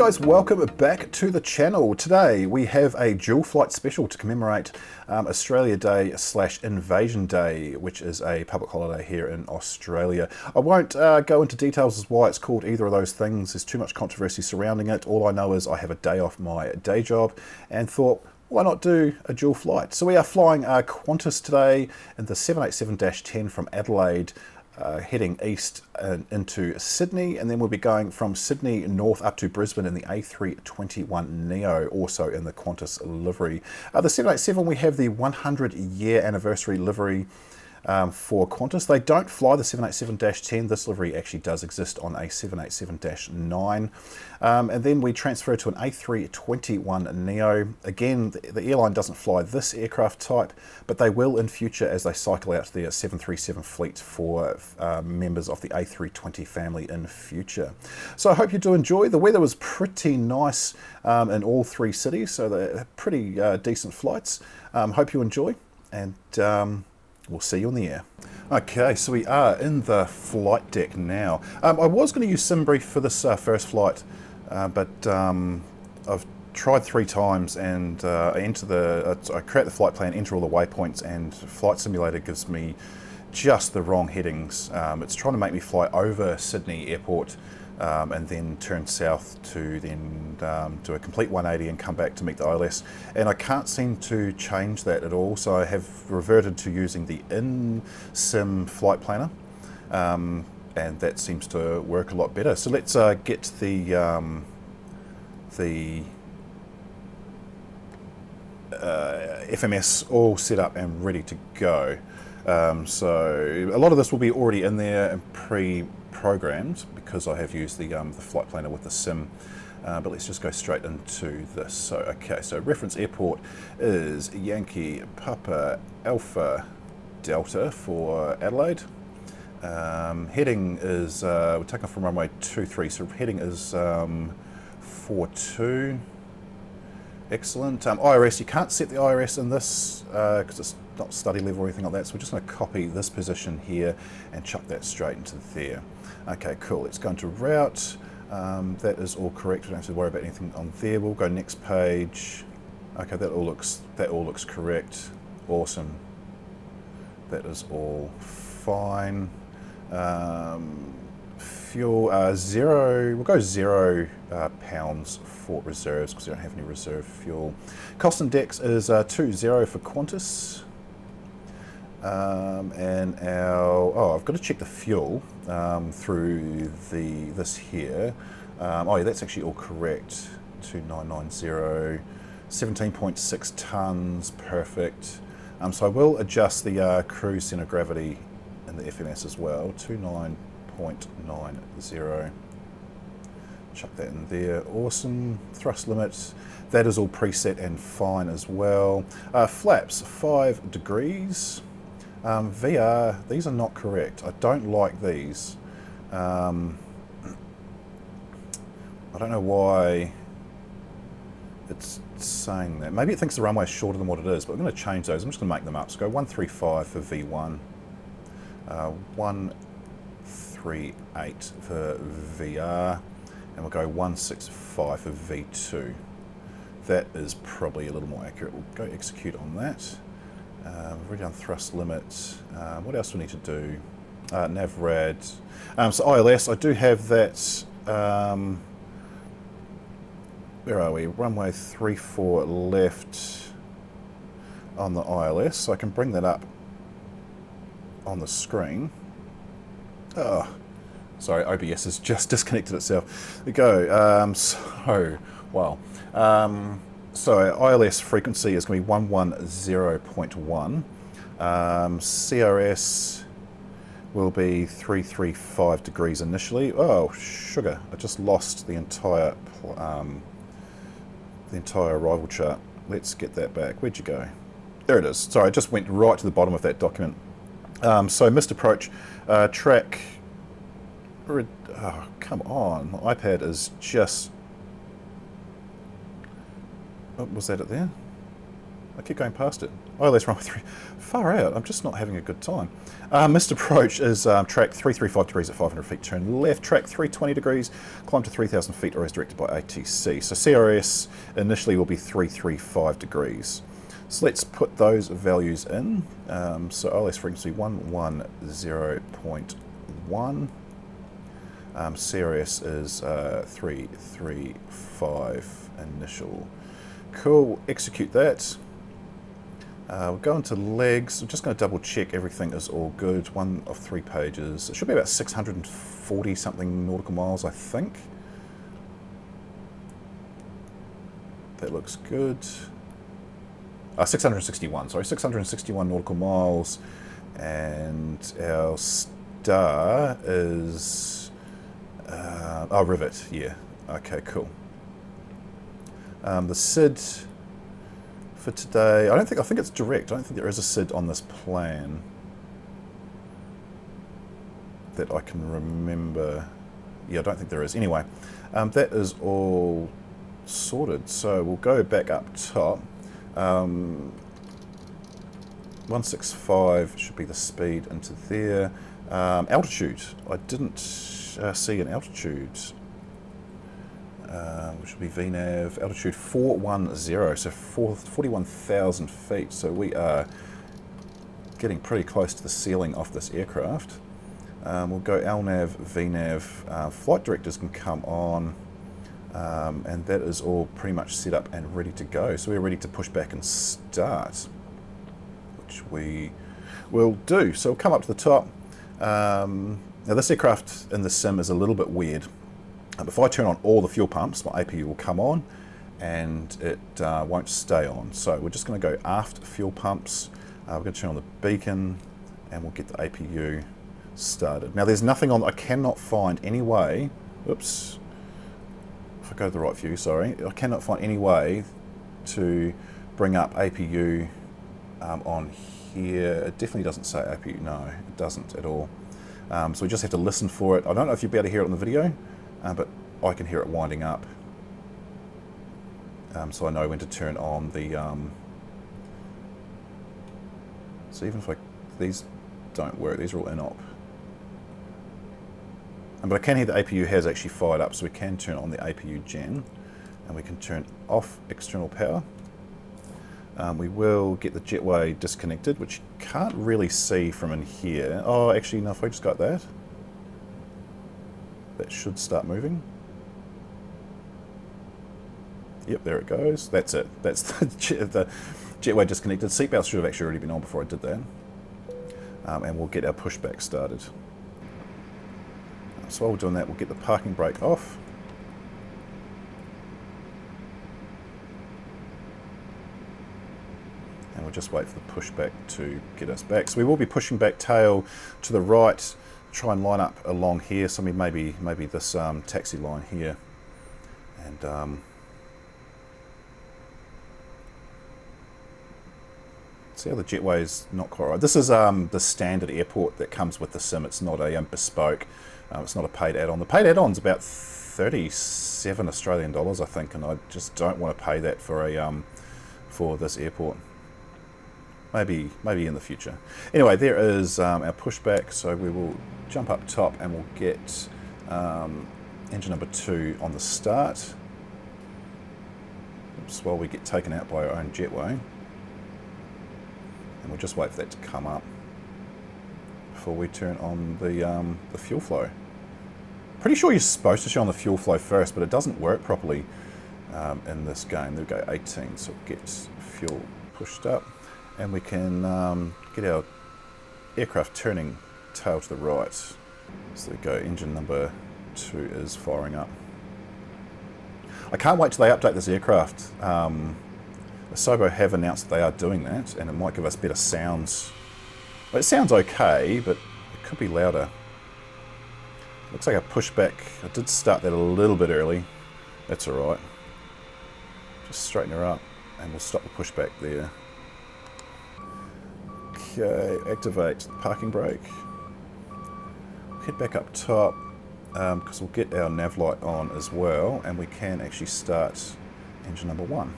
guys, welcome back to the channel. Today we have a dual flight special to commemorate Australia Day / Invasion Day, which is a public holiday here in Australia. I won't go into details as why it's called either of those things. There's too much controversy surrounding it. All I know is I have a day off my day job and thought, why not do a dual flight? So we are flying Qantas today in the 787-10 from Adelaide, heading east into Sydney, and then we'll be going from Sydney north up to Brisbane in the A321neo, also in the Qantas livery. The 787, we have the 100-year anniversary livery for Qantas. They don't fly the 787-10. This livery actually does exist on a 787-9. And then we transfer to an A321neo. Again, the airline doesn't fly this aircraft type, but they will in future as they cycle out their 737 fleet for members of the A320 family in future. So I hope you do enjoy. The weather was pretty nice in all three cities, so they're pretty decent flights. Hope you enjoy, and we'll see you on the air. Okay, so we are in the flight deck now. I was going to use SimBrief for this first flight, but I've tried 3 times, and I create the flight plan, enter all the waypoints, and Flight Simulator gives me just the wrong headings. It's trying to make me fly over Sydney Airport and then turn south to then do a complete 180 and come back to meet the ILS, and I can't seem to change that at all, so I have reverted to using the in-sim flight planner, and that seems to work a lot better. So let's get the FMS all set up and ready to go. So a lot of this will be already in there and pre-programmed because I have used the flight planner with the sim, but let's just go straight into this. So okay, so reference airport is Yankee Papa Alpha Delta for Adelaide. Heading is, we're taking off from runway 23, so heading is 42. Excellent. IRS, you can't set the IRS in this because it's not study level or anything like that, so we're just going to copy this position here and chuck that straight into there. Okay, cool. Let's go into route. That is all correct. We don't have to worry about anything on there. We'll go next page. Okay, that all looks correct. Awesome. That is all fine. Fuel zero. We'll go 0 pounds for reserves because we don't have any reserve fuel. Cost and Dex is 20 for Qantas. And our I've got to check the fuel through this here. Oh yeah, that's actually all correct. 2990, 17.6 tons, perfect. So I will adjust the cruise center gravity in the FMS as well. 29.90. Chuck that in there. Awesome. Thrust limit, that is all preset and fine as well. Flaps 5 degrees. VR, these are not correct. I don't like these. I don't know why it's saying that. Maybe it thinks the runway is shorter than what it is, but I'm going to change those. I'm just going to make them up. So go 135 for V1, 138 for VR, and we'll go 165 for V2. That is probably a little more accurate. We'll go execute on that. We've already done thrust limits. What else do we need to do? Navrad. So ILS, I do have that. Where are we? Runway 34 left on the ILS. So I can bring that up on the screen. Oh, sorry, OBS has just disconnected itself. There we go. So ILS frequency is going to be 110.1. CRS will be 335 degrees initially. Oh, sugar! I just lost the entire arrival chart. Let's get that back. Where'd you go? There it is. Sorry, I just went right to the bottom of that document. So missed approach, track. Oh, come on! My iPad is just. Oh, was that it there? I keep going past it. Oh, that's runway 3. Far out. I'm just not having a good time. Missed approach is track 335 degrees at 500 feet, turn left. Track 320 degrees, climb to 3,000 feet or as directed by ATC. So CRS initially will be 335 degrees. So let's put those values in. So OLS frequency 110.1. CRS is 335 initial. Cool, execute that. We'll go into legs. I'm just going to double check everything is all good. 1 of 3 pages. It should be about 640 something nautical miles, I think. That looks good. 661, sorry, 661 nautical miles. And our star is... oh, rivet, yeah. Okay, cool. The SID for today, I think it's direct. I don't think there is a SID on this plan that I can remember. Yeah, I don't think there is. Anyway, that is all sorted. So we'll go back up top. 165 should be the speed into there. Altitude, I didn't see an altitude. Which will be VNAV, altitude 410, so 41,000 feet. So we are getting pretty close to the ceiling off this aircraft. We'll go LNAV, VNAV, flight directors can come on, and that is all pretty much set up and ready to go. So we're ready to push back and start, which we will do. So we'll come up to the top. Now this aircraft in the sim is a little bit weird. If I turn on all the fuel pumps, my APU will come on and it won't stay on. So we're just going to go aft fuel pumps. We're going to turn on the beacon and we'll get the APU started. Now there's nothing on, I cannot find any way, oops, if I go to the right view, sorry, I cannot find any way to bring up APU on here. It definitely doesn't say APU, no, it doesn't at all. So we just have to listen for it. I don't know if you'll be able to hear it on the video, but I can hear it winding up. So I know when to turn on the... so even if these don't work, these are all in-op. But I can hear the APU has actually fired up, so we can turn on the APU gen, and we can turn off external power. We will get the jetway disconnected, which you can't really see from in here. Oh, actually, no, if I just got that, that should start moving. Yep, there it goes. That's it. That's the jetway disconnected. Seatbelts should have actually already been on before I did that. And we'll get our pushback started. So while we're doing that, we'll get the parking brake off. And we'll just wait for the pushback to get us back. So we will be pushing back tail to the right, try and line up along here. So maybe this taxi line here. And see how the jetway is not quite right. This is the standard airport that comes with the sim. It's not a bespoke. It's not a paid add-on. The paid add-on's about 37 Australian dollars, I think, and I just don't want to pay that for a for this airport. Maybe in the future. Anyway, there is our pushback. So we will jump up top and we'll get engine number 2 on the start. Oops, while we get taken out by our own jetway. And we'll just wait for that to come up before we turn on the fuel flow. Pretty sure you're supposed to turn on the fuel flow first, but it doesn't work properly in this game. There we go, 18, so get fuel pushed up. And we can get our aircraft turning tail to the right. So there we go, engine number 2 is firing up. I can't wait till they update this aircraft. Asobo have announced that they are doing that, and it might give us better sounds. Well, it sounds okay, but it could be louder. Looks like a pushback. I did start that a little bit early. That's alright. Just straighten her up, and we'll stop the pushback there. Okay, activate the parking brake. Head back up top, because we'll get our nav light on as well, and we can actually start engine number 1.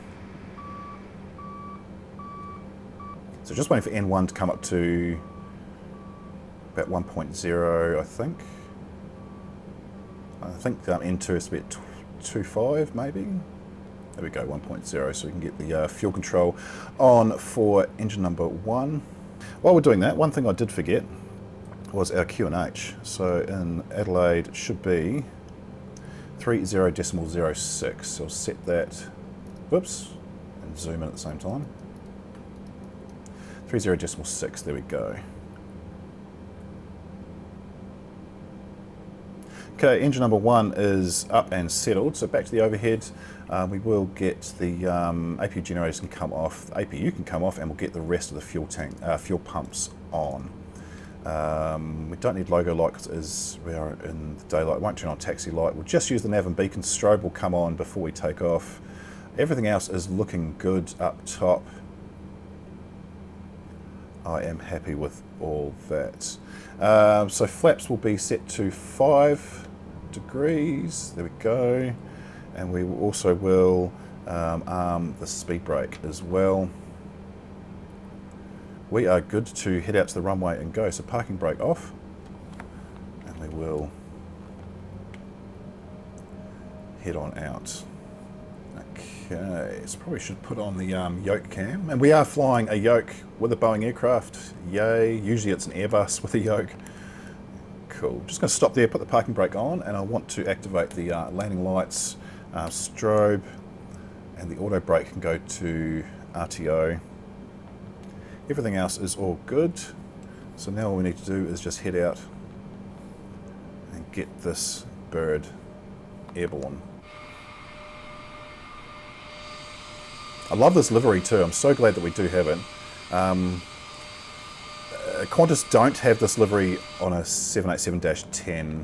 So just waiting for N1 to come up to about 1.0, I think. I think N2 is to be at 2.5 maybe. There we go, 1.0, so we can get the fuel control on for engine number 1. While we're doing that, one thing I did forget was our QNH. So in Adelaide it should be 30.06. So I'll set that, whoops, and zoom in at the same time. 30.6, there we go. Okay, engine number 1 is up and settled, so back to the overhead. We will get the APU generators can come off, the APU can come off, and we'll get the rest of the fuel tank, fuel pumps on. We don't need logo light because we are in the daylight. Won't turn on taxi light. We'll just use the nav and beacon. Strobe will come on before we take off. Everything else is looking good up top. I am happy with all that. So flaps will be set to 5 degrees. There we go. And we also will arm the speed brake as well. We are good to head out to the runway and go. So parking brake off. And we will head on out. Okay, so probably should put on the Yoke cam. And we are flying a Yoke with a Boeing aircraft. Yay. Usually it's an Airbus with a Yoke. Cool. Just going to stop there, put the parking brake on, and I want to activate the landing lights, strobe, and the auto brake can go to RTO. Everything else is all good. So now all we need to do is just head out and get this bird airborne. I love this livery too. I'm so glad that we do have it. Qantas don't have this livery on a 787-10.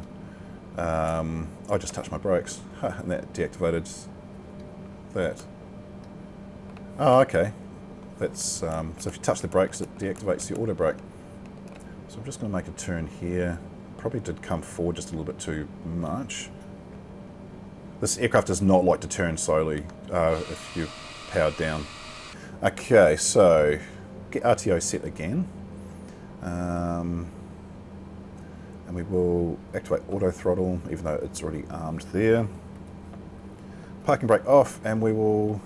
I just touched my brakes and that deactivated that. Oh, okay. That's so if you touch the brakes, it deactivates the auto brake. So I'm just going to make a turn here. Probably did come forward just a little bit too much. This aircraft does not like to turn slowly if you're powered down. Okay, so get RTO set again. And we will activate auto throttle, even though it's already armed there. Parking brake off, and we will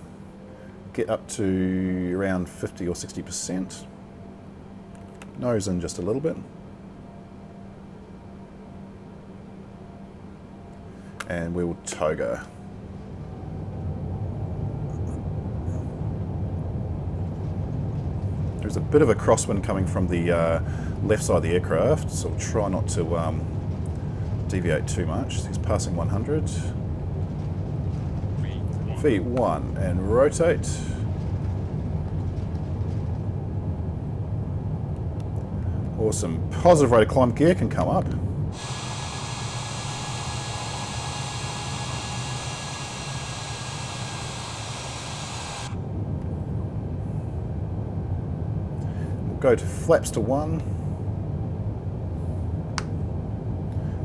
get up to around 50 or 60%. Nose in just a little bit. And we will toga. There's a bit of a crosswind coming from the left side of the aircraft, so we'll try not to deviate too much. He's passing 100. V1 and rotate. Awesome. Positive rate of climb gear can come up. We'll go to flaps to 1.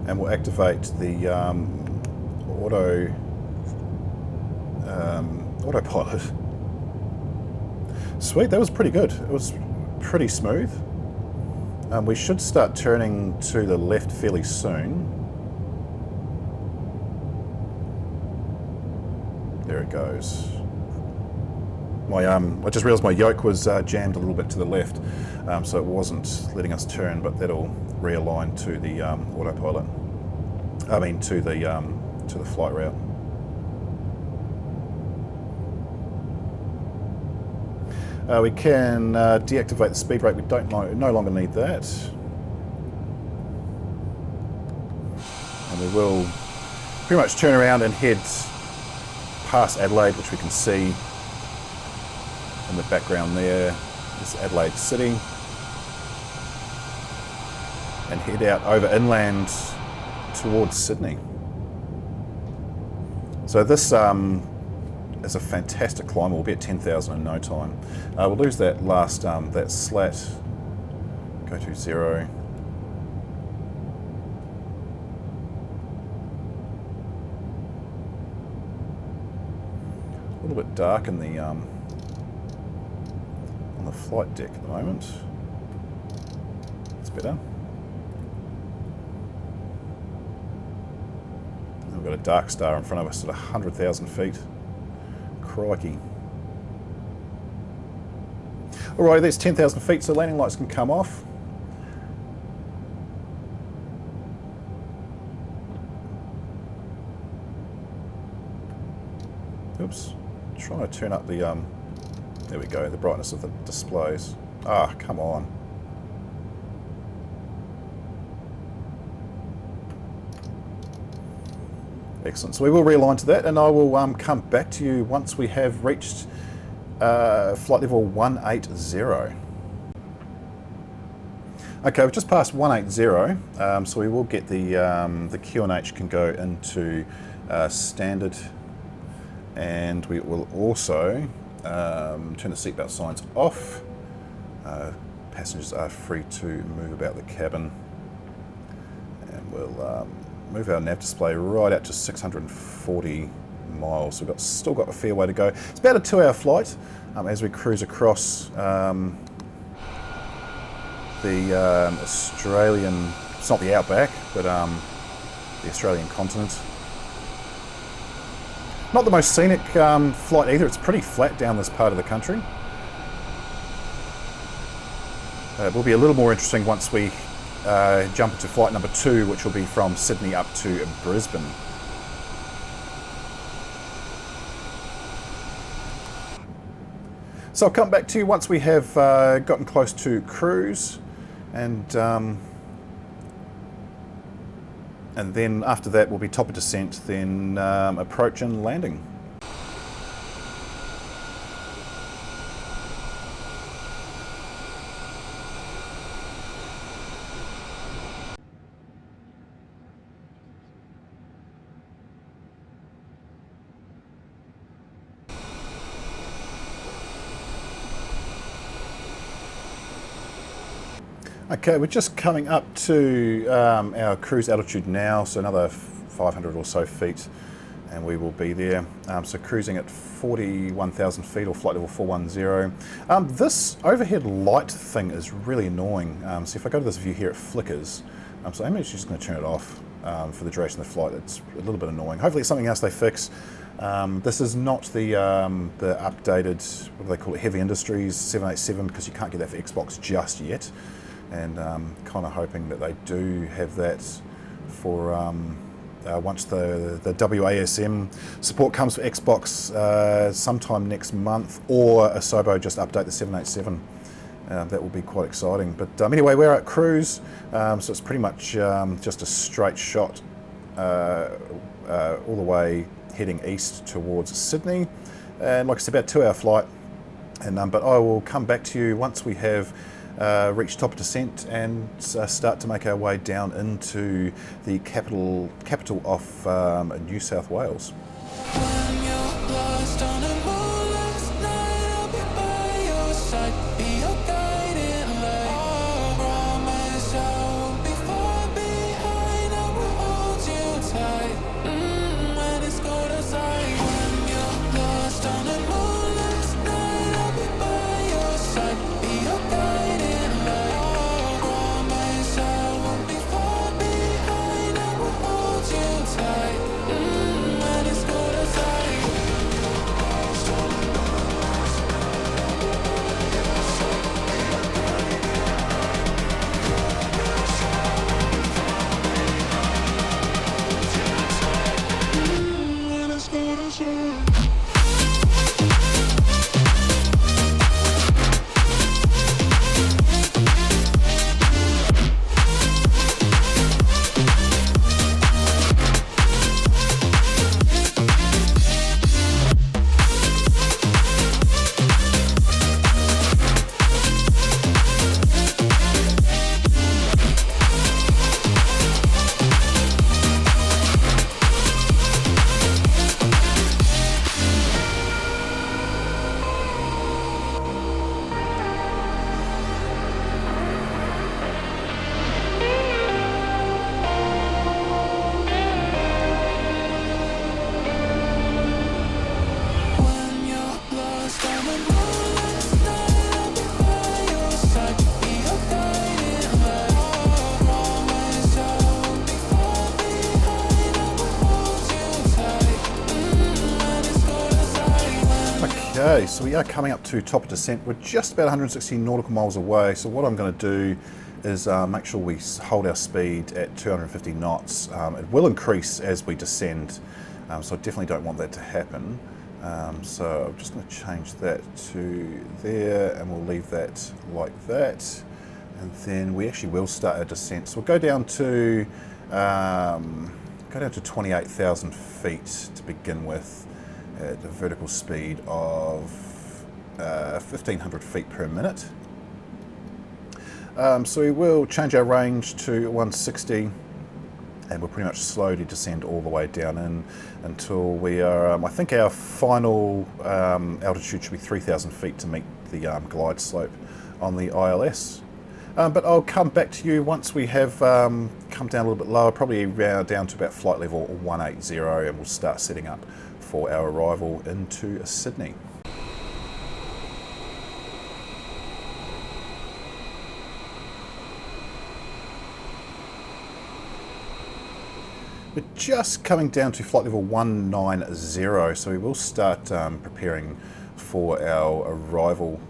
And we'll activate the autopilot. Sweet, that was pretty good. It was pretty smooth. We should start turning to the left fairly soon. There it goes. I just realised my yoke was jammed a little bit to the left, so it wasn't letting us turn, but that'll realign to the autopilot. I mean to the flight route. We can deactivate the speed brake. We no longer need that. And we will pretty much turn around and head past Adelaide, which we can see in the background there. This is Adelaide City. And head out over inland towards Sydney. So this is a fantastic climb. We'll be at 10,000 in no time. We'll lose that last, that slat. Go to 0. A little bit dark in the on the flight deck at the moment. It's better. And we've got a dark star in front of us at 100,000 feet. Crikey. Alright, there's 10,000 feet, so landing lights can come off. Oops, trying to turn up the, there we go, the brightness of the displays. Ah, come on. Excellent, so we will realign to that, and I will come back to you once we have reached flight level 180. Okay, we've just passed 180, so we will get the QNH can go into standard, and we will also turn the seatbelt signs off. Passengers are free to move about the cabin, and we'll move our nav display right out to 640 miles. So we've still got a fair way to go. It's about a 2-hour flight as we cruise across the Australian, it's not the outback, but the Australian continent. Not the most scenic flight either. It's pretty flat down this part of the country. It will be a little more interesting once we jump into flight number 2, which will be from Sydney up to Brisbane. So I'll come back to you once we have gotten close to cruise, and then after that will be top of descent, then approach and landing. Okay, we're just coming up to our cruise altitude now, so another 500 or so feet, and we will be there. So cruising at 41,000 feet, or flight level 410. This overhead light thing is really annoying. So if I go to this view here, it flickers. So I'm actually just going to turn it off for the duration of the flight. It's a little bit annoying. Hopefully it's something else they fix. This is not the updated, what do they call it, Heavy Industries 787, because you can't get that for Xbox just yet. And kind of hoping that they do have that for once the WASM support comes for Xbox sometime next month, or Asobo just update the 787. That will be quite exciting. But anyway, we're at cruise, so it's pretty much just a straight shot all the way heading east towards Sydney. And like I said, about a 2-hour flight. And but I will come back to you once we have reach top of descent and start to make our way down into the capital of New South Wales. Okay, so we are coming up to top of descent. We're just about 160 nautical miles away, so what I'm going to do is make sure we hold our speed at 250 knots. It will increase as we descend, so I definitely don't want that to happen. So I'm just going to change that to there, and we'll leave that like that. And then we actually will start our descent. So we'll go down to 28,000 feet to begin with, at a vertical speed of 1,500 feet per minute. So we will change our range to 160, and we'll pretty much slowly descend all the way down in until we are, I think our final altitude should be 3,000 feet to meet the glide slope on the ILS. But I'll come back to you once we have come down a little bit lower, probably around down to about flight level 180, and we'll start setting up for our arrival into Sydney. We're just coming down to flight level 190, so we will start preparing for our arrival.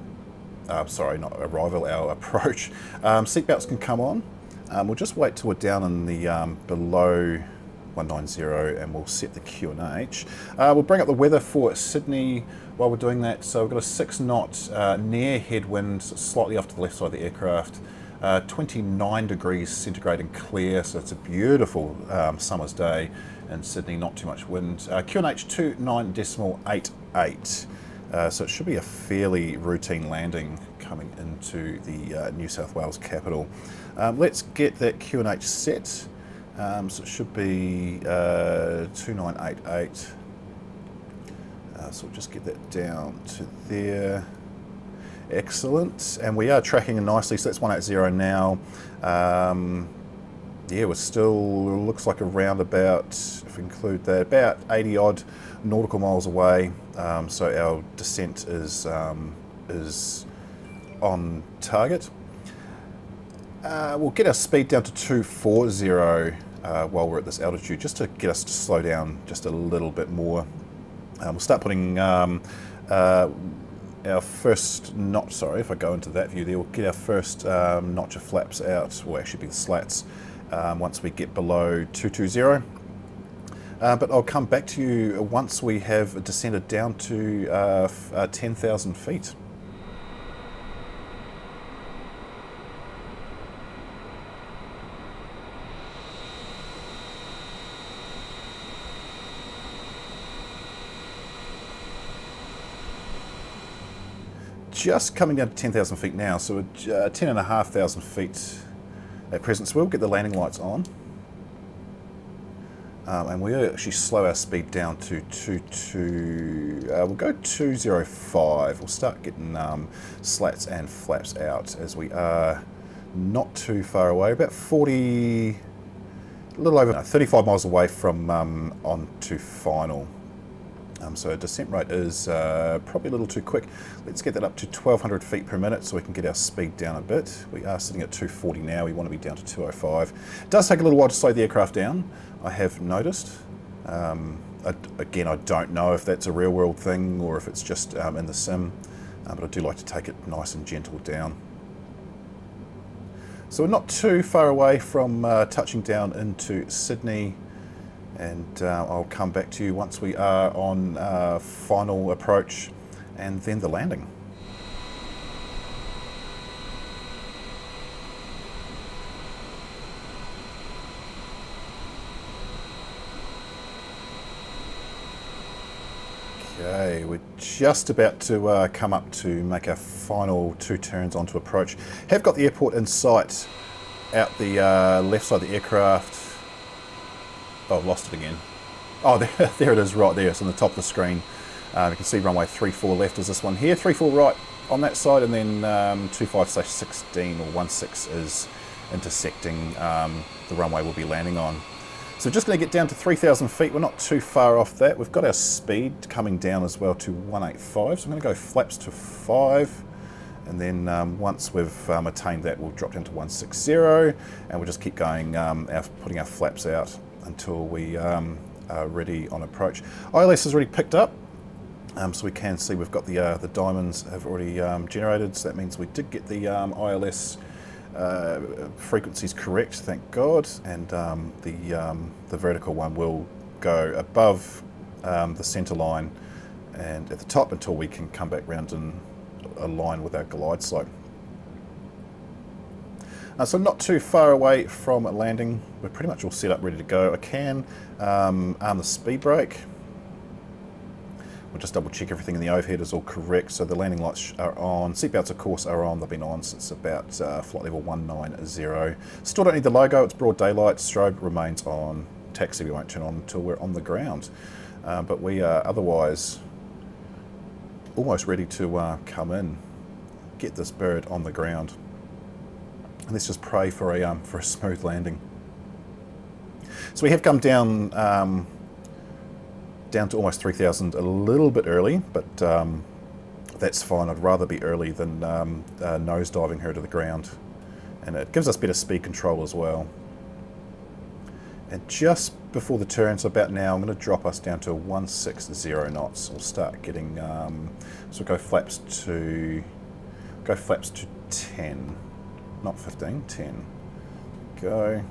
Sorry, not arrival, our approach. Seatbelts can come on. We'll just wait till we're down in the below 190, and we'll set the QNH. We'll bring up the weather for Sydney while we're doing that. So we've got a 6-knot near headwind, slightly off to the left side of the aircraft. 29 degrees centigrade and clear, so it's a beautiful summer's day in Sydney, not too much wind. QNH 29.88. So it should be a fairly routine landing coming into the New South Wales capital. Let's get that QNH set. So it should be 2988. So we'll just get that down to there. Excellent. And we are tracking nicely, so that's 180 now. Yeah, we're still, looks like around about, if we include that, about 80 odd nautical miles away. So our descent is on target. We'll get our speed down to 240 while we're at this altitude, just to get us to slow down just a little bit more. We'll start putting our first notch, sorry, if I go into that view there, we'll get our first notch of flaps out, will actually be the slats, once we get below 220. But I'll come back to you once we have descended down to 10,000 feet. Just coming down to 10,000 feet now, so we're 10,500 feet at present. So we'll get the landing lights on. And we'll actually slow our speed down to we'll go 205. We'll start getting slats and flaps out as we are not too far away, about 40, a little over 35 miles away from on to final. So our descent rate is probably a little too quick. Let's get that up to 1,200 feet per minute so we can get our speed down a bit. We are sitting at 240 now, we want to be down to 205. It does take a little while to slow the aircraft down, I have noticed. Again, I don't know if that's a real world thing or if it's just in the sim, but I do like to take it nice and gentle down. So we're not too far away from touching down into Sydney, and I'll come back to you once we are on final approach and then the landing. Okay, we're just about to come up to make our final 2 turns onto approach. Have got the airport in sight out the left side of the aircraft. Oh, I've lost it again. Oh, there it is, right there. It's on the top of the screen. You can see runway 34 left is this one here, 34 right on that side, and then 25/16 or 16 is intersecting the runway we'll be landing on. So just going to get down to 3,000 feet. We're not too far off that. We've got our speed coming down as well to 185. So I'm going to go flaps to 5. And then once we've attained that, we'll drop down to 160, and we'll just keep going, putting our flaps out until we are ready on approach. ILS has already picked up. So we can see we've got the diamonds have already generated, so that means we did get the ILS frequencies correct, thank God, and the vertical one will go above the centre line and at the top until we can come back round and align with our glide slope. So not too far away from landing, we're pretty much all set up ready to go. I can arm the speed brake. We'll just double check everything in the overhead is all correct. So the landing lights are on, seatbelts of course are on, they've been on since about flight level 190. Still don't need the logo, it's broad daylight, strobe remains on, taxi we won't turn on until we're on the ground. But we are otherwise almost ready to come in, get this bird on the ground. And let's just pray for a smooth landing. So we have come down down to almost 3,000 a little bit early, but that's fine. I'd rather be early than nose diving her to the ground. And it gives us better speed control as well. And just before the turn, so about now, I'm going to drop us down to 160 knots. We'll start getting, so go flaps to 10, not 15, 10. Go.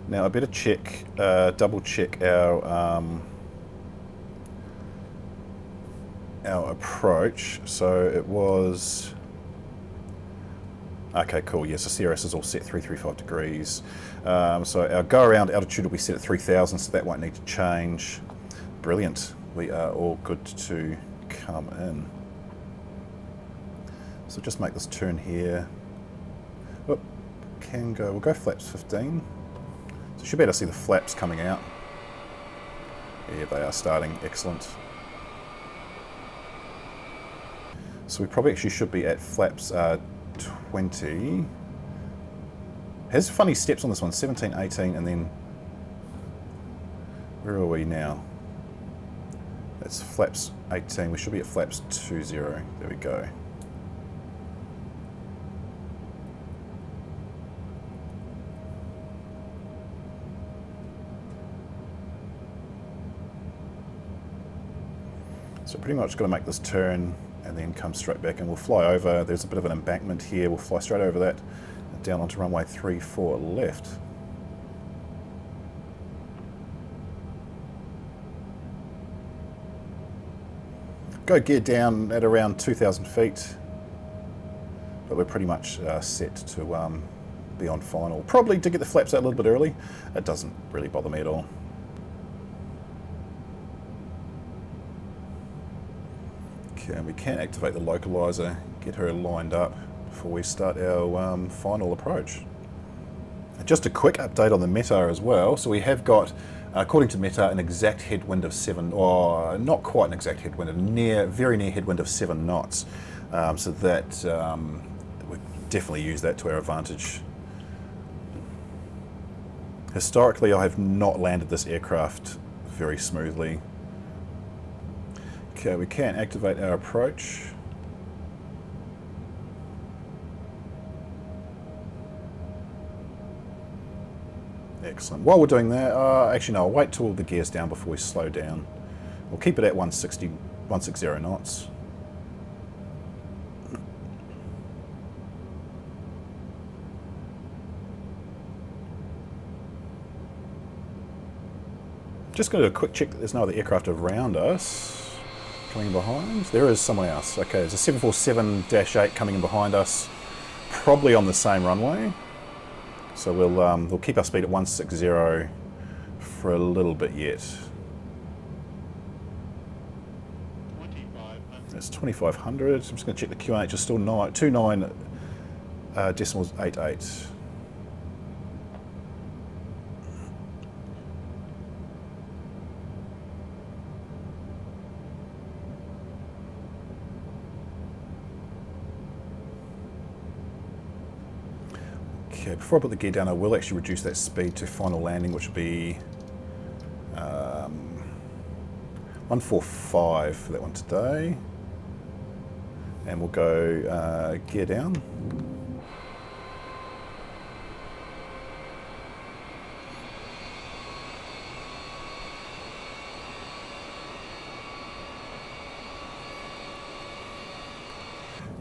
Now I better check, double check our approach. So it was, okay, cool. Yes, the CRS is all set 335 degrees. So our go around altitude will be set at 3,000, so that won't need to change. Brilliant. We are all good to come in. So just make this turn here. Whoop, can go. We'll go flaps 15. So you should be able to see the flaps coming out. Yeah, they are starting. Excellent. So we probably actually should be at flaps 20. Has funny steps on this one. 17, 18, and then where are we now? That's flaps 18. We should be at flaps 20. There we go. So pretty much got to make this turn and then come straight back, and we'll fly over. There's a bit of an embankment here. We'll fly straight over that down onto runway 34 left. Go gear down at around 2,000 feet, but we're pretty much set to be on final. Probably to get the flaps out a little bit early. It doesn't really bother me at all. And we can activate the localizer, get her lined up before we start our final approach. Just a quick update on the Metar as well. So we have got, according to Metar, an exact headwind of 7, or not quite an exact headwind, a very near headwind of 7 knots. So that we definitely use that to our advantage. Historically, I have not landed this aircraft very smoothly. Okay, we can activate our approach. Excellent. While we're doing that, actually no, I'll wait till the gear's down before we slow down. We'll keep it at 160 knots. Just going to do a quick check that there's no other aircraft around us. Coming in behind? There is someone else. Okay, there's a 747-8 coming in behind us, probably on the same runway. So we'll keep our speed at 160 for a little bit yet. It's 2,500. I'm just going to check the QNH is still 29 decimals 88. Okay, before I put the gear down, I will actually reduce that speed to final landing, which will be 145 for that one today. And we'll go gear down.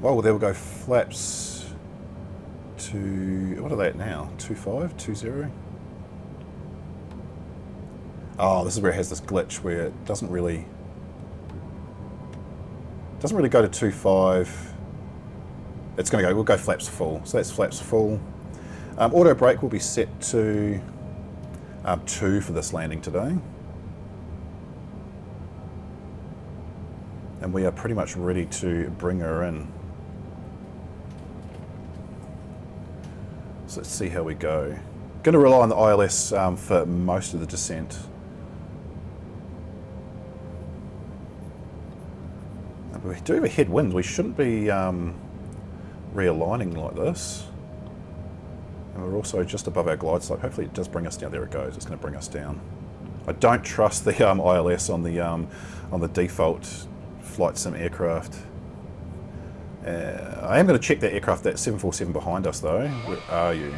Well, there we go, flaps to, what are they at now? 25, 20? Oh, this is where it has this glitch where it doesn't really go to 25. It's going to go, we'll go flaps full. So that's flaps full. Auto brake will be set to 2 for this landing today. And we are pretty much ready to bring her in. So let's see how we go. Going to rely on the ILS for most of the descent. We do have a headwind. We shouldn't be realigning like this. And we're also just above our glide slope. Hopefully it does bring us down. There it goes. It's going to bring us down. I don't trust the ILS on the default flight sim aircraft. I am going to check that aircraft, that 747 behind us though. Where are you?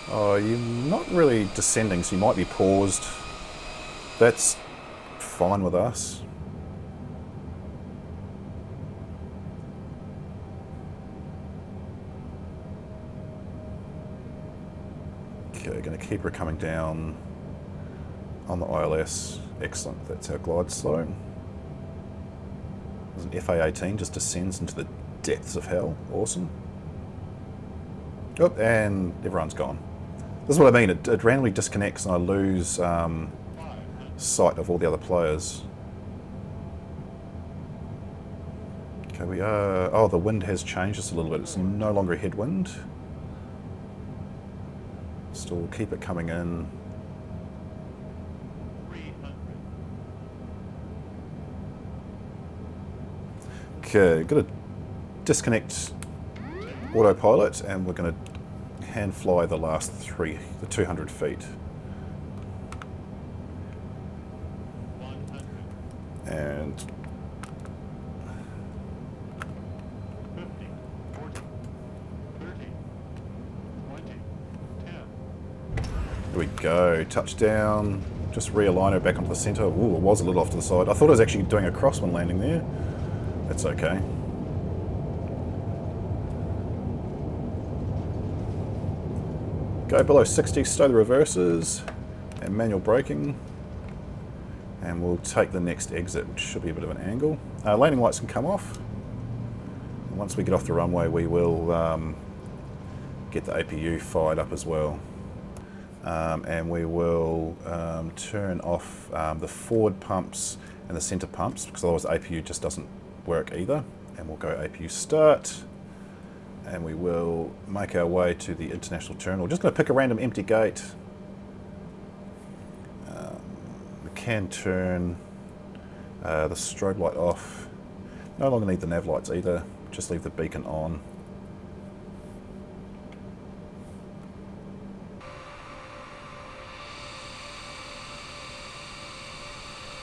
Oh, you're not really descending, so you might be paused. That's fine with us. Okay, going to keep her coming down on the ILS. Excellent, that's our glide slope. There's an FA-18, just descends into the depths of hell. Awesome. Oh, and everyone's gone. This is what I mean, it randomly disconnects and I lose sight of all the other players. Okay, we are... Oh, the wind has changed just a little bit. It's no longer a headwind. Still keep it coming in. Okay, got to disconnect autopilot and we're going to hand fly the last 200 feet. And 50, 40, 30, 20, 10. There we go, touchdown. Just realign her back onto the centre. Ooh, it was a little off to the side. I thought I was actually doing a cross when landing there. That's okay. Go below 60, stow the reverses, and manual braking. And we'll take the next exit, which should be a bit of an angle. Landing lights can come off. And once we get off the runway, we will get the APU fired up as well. And we will turn off the forward pumps and the centre pumps, because otherwise the APU just doesn't work either. And we'll go APU start. And we will make our way to the international terminal. Just going to pick a random empty gate. We can turn the strobe light off. No longer need the nav lights either. Just leave the beacon on.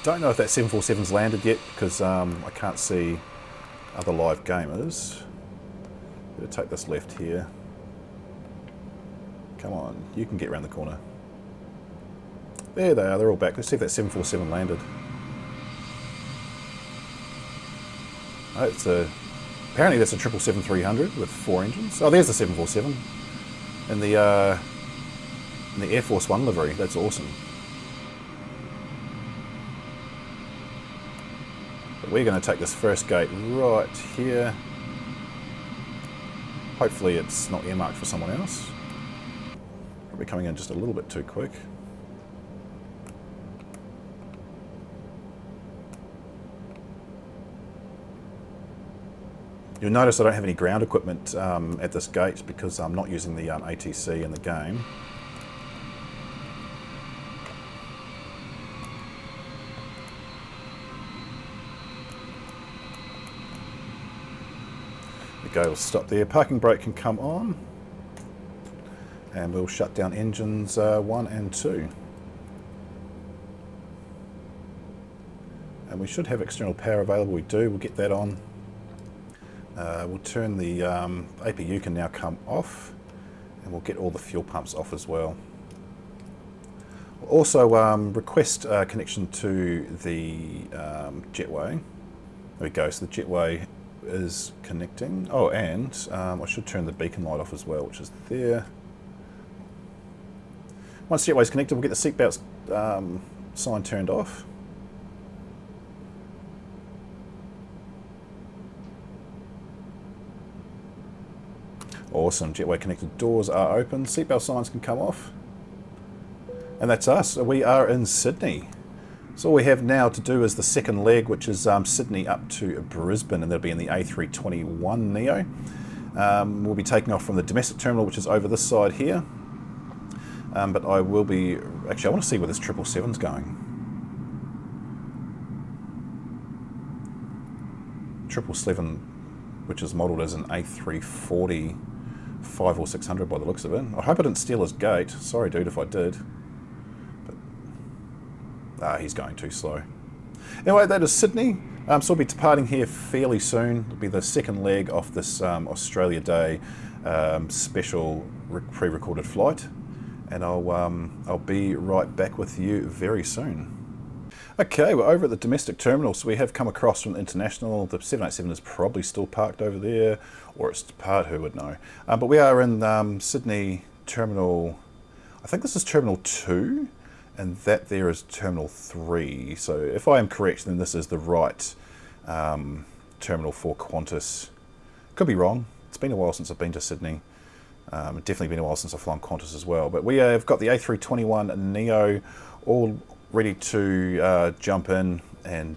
Don't know if that 747's landed yet because I can't see other live gamers. Better take this left here. Come on, you can get around the corner. There they are, they're all back. Let's see if that 747 landed. Oh, it's apparently that's a 777-300 with 4 engines. Oh, there's the 747 in the Air Force One livery. That's awesome. But we're going to take this first gate right here. Hopefully it's not earmarked for someone else. Probably coming in just a little bit too quick. You'll notice I don't have any ground equipment at this gate because I'm not using the ATC in the game. There we go, we'll stop there. Parking brake can come on. And we'll shut down engines 1 and 2. And we should have external power available. We do, we'll get that on. We'll turn the APU can now come off, and we'll get all the fuel pumps off as well. We'll also request connection to the jetway. There we go, so the jetway is connecting. Oh, and I should turn the beacon light off as well, which is there. Once the jetway is connected, we'll get the seatbelt sign turned off. Awesome, jetway connected, doors are open, seatbelt signs can come off. And that's us, we are in Sydney. So all we have now to do is the second leg, which is Sydney up to Brisbane, and that'll be in the A321neo. We'll be taking off from the domestic terminal, which is over this side here. But I will be, actually I want to see where this 777's going. 777, which is modelled as an A340 5 or 600 by the looks of it. I hope I didn't steal his gate. Sorry dude if I did. But he's going too slow. Anyway, that is Sydney. So we'll be departing here fairly soon. It'll be the second leg off this Australia Day special pre-recorded flight. And I'll be right back with you very soon. Okay, we're over at the domestic terminal, so we have come across from the international. The 787 is probably still parked over there, or it's departed, who would know. But we are in Sydney Terminal, I think this is Terminal 2, and that there is Terminal 3. So if I am correct, then this is the right terminal for Qantas. Could be wrong. It's been a while since I've been to Sydney. Definitely been a while since I've flown Qantas as well. But we have got the A321neo all ready to jump in and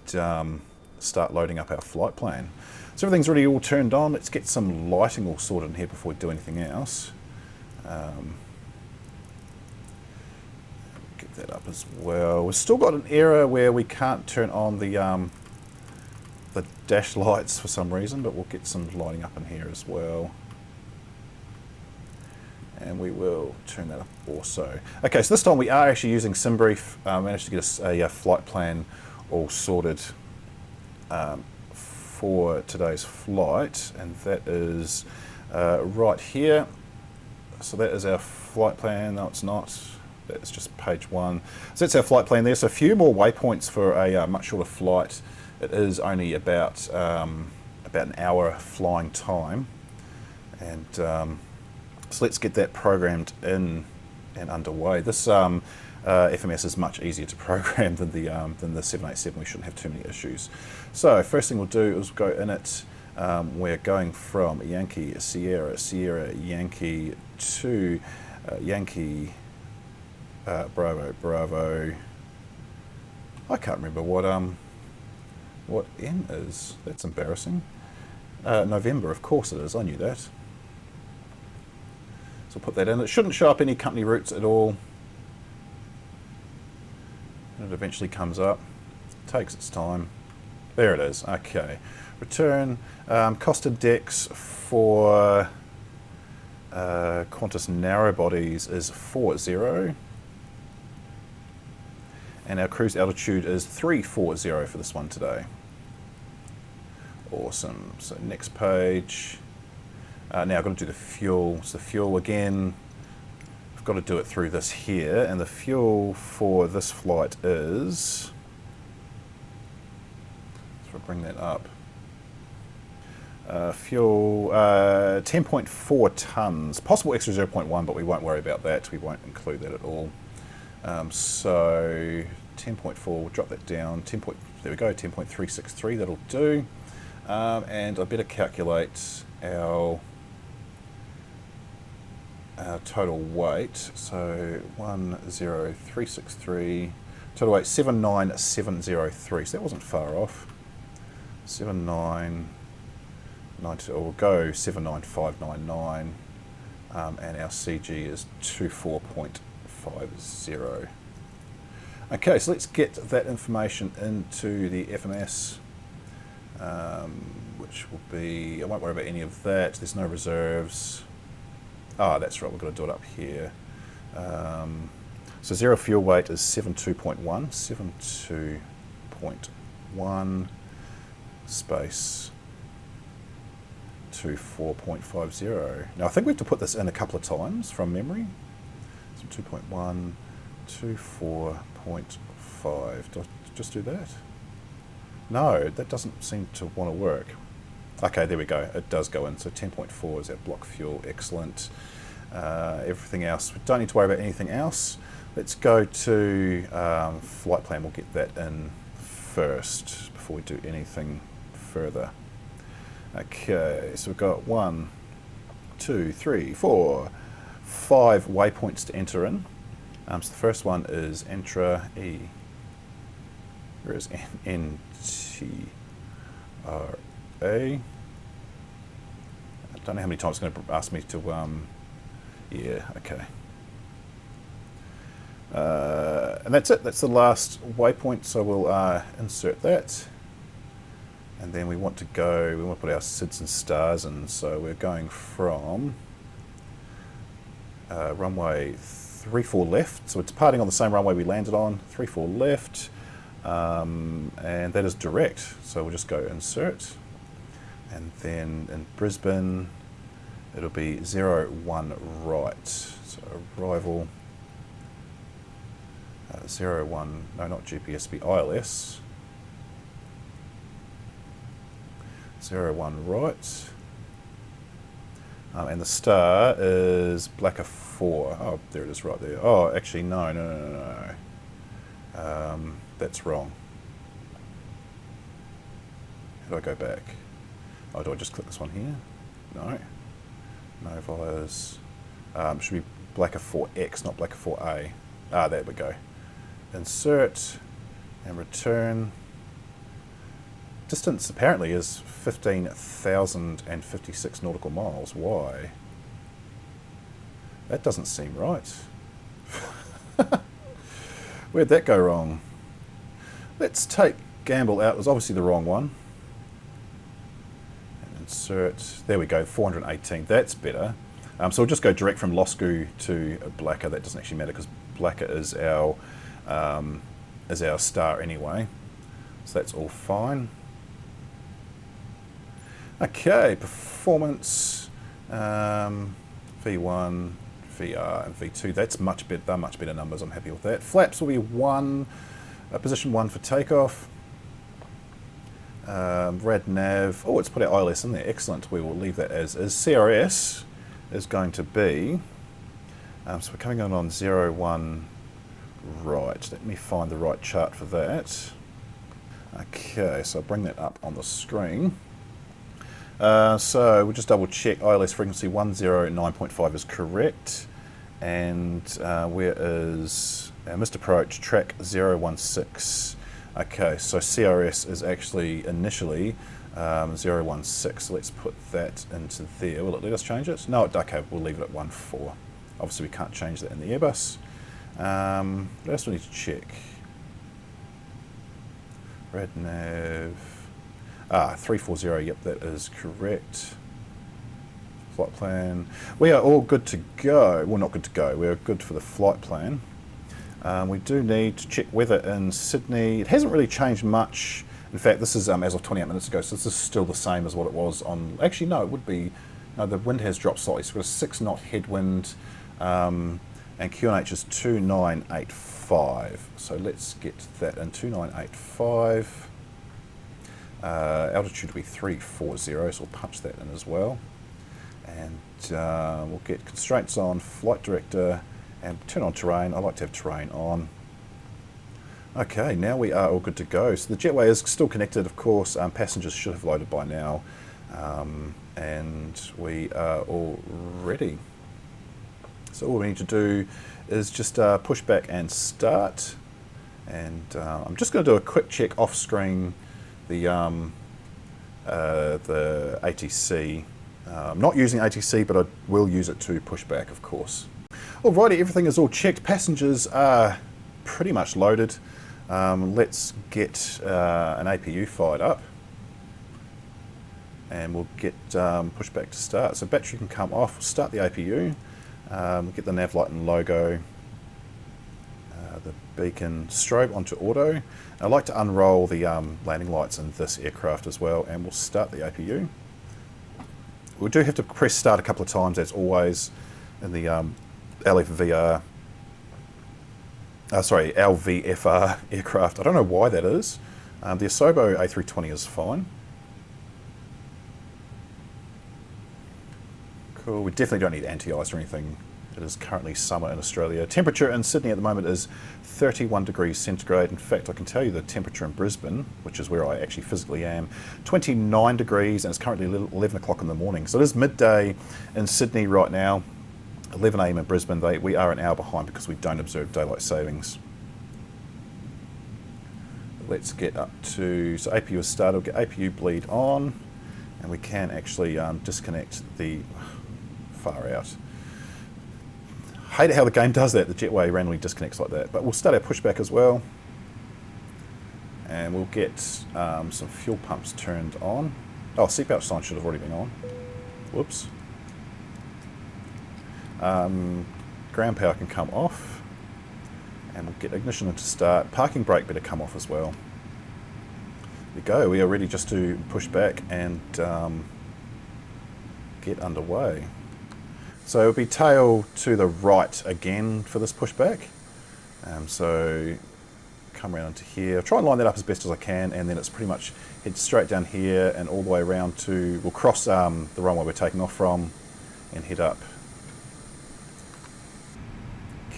start loading up our flight plan. So everything's already all turned on. Let's get some lighting all sorted in here before we do anything else. Get that up as well. We've still got an error where we can't turn on the dash lights for some reason, but we'll get some lighting up in here as well. And we will turn that up also. Okay, so this time we are actually using SimBrief. Managed to get us a flight plan all sorted for today's flight, and that is right here. So that is our flight plan. No, it's not. That's just page 1. So that's our flight plan there. So a few more waypoints for a much shorter flight. It is only about an hour flying time, and so let's get that programmed in and underway. This FMS is much easier to program than the 787. We shouldn't have too many issues. So first thing we'll do is go in it. We're going from Yankee Sierra Sierra Yankee to Yankee Bravo Bravo. I can't remember what N is. That's embarrassing. November, of course it is. I knew that. So we'll put that in. It shouldn't show up any company routes at all. And it eventually comes up. It takes its time. There it is. Okay. Return. Costed decks for Qantas narrow bodies is 40. And our cruise altitude is 340 for this one today. Awesome. So next page. Now I've got to do the fuel. So the fuel again, I've got to do it through this here, and the fuel for this flight is, so I'll bring that up. Fuel 10.4 tons, possible extra 0.1, but we won't worry about that. We won't include that at all. So 10.4, we'll drop that down. There we go, 10.363. That'll do. And I better calculate our total weight. So 10363, total weight 79703. So that wasn't far off. 79992, or we'll go 79599, and our CG is 24.50. Okay, so let's get that information into the FMS, which will be, I won't worry about any of that. There's no reserves. Ah, that's right, we've got to do it up here. So zero fuel weight is 72.1, 72.1 space 24.50. Now I think we have to put this in a couple of times from memory. So 2.1 to 4.5. Do I just do that? No, that doesn't seem to want to work. Okay, there we go. It does go in. So 10.4 is our block fuel. Excellent. Everything else, we don't need to worry about anything else. Let's go to flight plan. We'll get that in first before we do anything further. Okay, so we've got 1, 2, 3, 4, 5 waypoints to enter in. So the first one is Entra E. Where is NTRA? I don't know how many times it's going to ask me to, yeah, okay. And that's it, that's the last waypoint, so we'll insert that. And then we want to go, we want to put our SIDS and stars in, so we're going from runway 34 left, so it's departing on the same runway we landed on, 34 left, and that is direct, so we'll just go insert. And then in Brisbane, it'll be 01 right. So arrival, 01, no, not GPS, be ILS. 01 right. And the star is Blacker 4. Oh, there it is right there. Oh, actually, no. That's wrong. How do I go back? Oh, do I just click this one here? No. No, vias. Should be Blacker 4X, not Blacker 4A. Ah, there we go. Insert and return. Distance apparently is 15,056 nautical miles. Why? That doesn't seem right. Where'd that go wrong? Let's take Gamble out. It was obviously the wrong one. Insert, there we go, 418, that's better. So we'll just go direct from Loscu to Blacker. That doesn't actually matter because Blacker is our star anyway. So that's all fine. Okay, performance, V1, VR, and V2, that's much better, they're much better numbers, I'm happy with that. Flaps will be position 1 for takeoff. Rad nav, oh, let's put our ILS in there, excellent, we will leave that as is. CRS is going to be, so we're coming on 01 right, let me find the right chart for that. Okay, so I'll bring that up on the screen. So we'll just double check ILS frequency 109.5 is correct, and where is our missed approach, track 016. Okay, so CRS is actually initially 016, so let's put that into there. Will it let us change it? No, okay, we'll leave it at 14. Obviously we can't change that in the Airbus. What else do we need to check? Rad nav, 340, yep, that is correct. Flight plan, we are all good to go. Well, not good to go, we're good for the flight plan. We do need to check weather in Sydney. It hasn't really changed much. In fact, this is as of 28 minutes ago, so this is still the same as what it was on, actually no, it would be, no, the wind has dropped slightly, so we've got a 6 knot headwind, and QNH is 2985. So let's get that in, 2985. Altitude will be 340, so we'll punch that in as well. And we'll get constraints on, flight director, and turn on terrain. I like to have terrain on. Okay, now we are all good to go. So the jetway is still connected, of course. Passengers should have loaded by now. And we are all ready. So all we need to do is just push back and start. And I'm just going to do a quick check off screen the ATC. I'm not using ATC, but I will use it to push back, of course. Alrighty, everything is all checked. Passengers are pretty much loaded. Let's get an APU fired up. And we'll get pushback to start. So battery can come off. We'll start the APU. Get the nav light and logo. The beacon strobe onto auto. I like to unroll the landing lights in this aircraft as well, and we'll start the APU. We do have to press start a couple of times, as always, in the LVFR aircraft. I don't know why that is. The Asobo A320 is fine. Cool, we definitely don't need anti-ice or anything. It is currently summer in Australia. Temperature in Sydney at the moment is 31 degrees centigrade. In fact, I can tell you the temperature in Brisbane, which is where I actually physically am, 29 degrees, and it's currently 11 o'clock in the morning. So it is midday in Sydney right now, 11 AM in Brisbane. We are an hour behind because we don't observe daylight savings. Let's get up to, so APU is started, we'll get APU bleed on, and we can actually disconnect the, far out. Hate it how the game does that, the jetway randomly disconnects like that, but we'll start our pushback as well. And we'll get some fuel pumps turned on. Oh, seatbelt sign should have already been on. Whoops. Ground power can come off. And we'll get ignition into start. Parking brake better come off as well. There we go, we are ready just to push back and get underway. So it'll be tail to the right again for this pushback. So come around into here. I'll try and line that up as best as I can, and then it's pretty much head straight down here and all the way around to, we'll cross the runway we're taking off from and head up.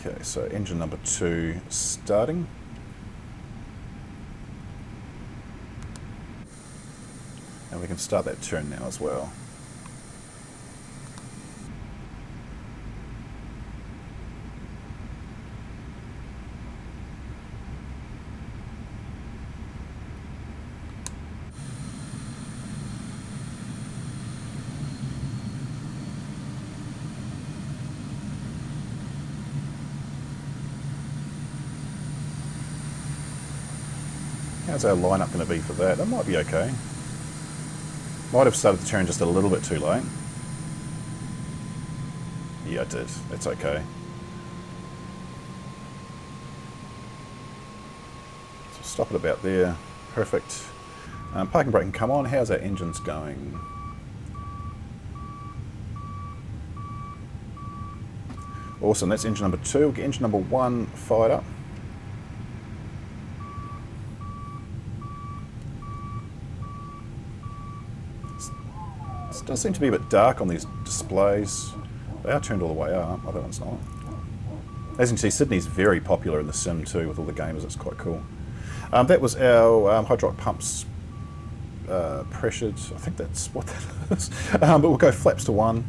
Okay, so engine number 2 starting. And we can start that turn now as well. How's our lineup going to be for that? That might be okay. Might have started the turn just a little bit too late. Yeah, I did. That's okay. So stop it about there. Perfect. Parking brake can come on. How's our engines going? Awesome. That's engine number 2. We'll get engine number 1 fired up. It does seem to be a bit dark on these displays. They are turned all the way up. Oh, that one's not. As you can see, Sydney's very popular in the sim too with all the gamers. It's quite cool. That was our hydraulic pumps pressured. I think that's what that is. But we'll go flaps to 1.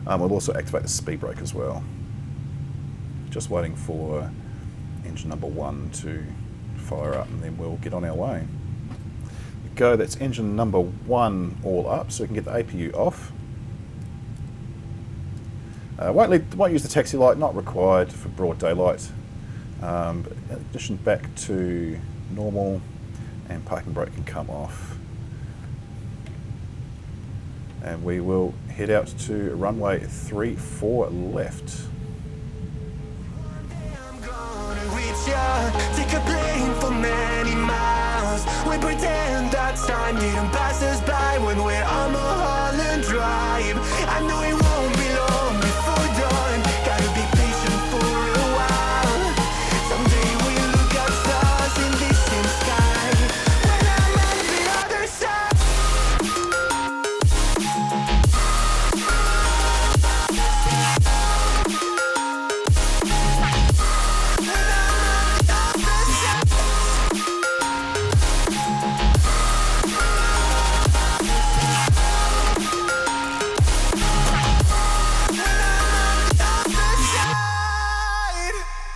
We'll also activate the speed brake as well. Just waiting for engine number 1 to fire up, and then we'll get on our way. Go, that's engine number 1 all up, so we can get the APU off. Won't use the taxi light, not required for broad daylight. But ignition back to normal, and parking brake can come off. And we will head out to runway 34 left. Take a plane for many miles. We pretend that time didn't pass us by when we're on Mulholland Drive. I know it won't be long before dawn. Gotta be patient for a while. Someday we look at stars in this same sky. When I'm on the other side.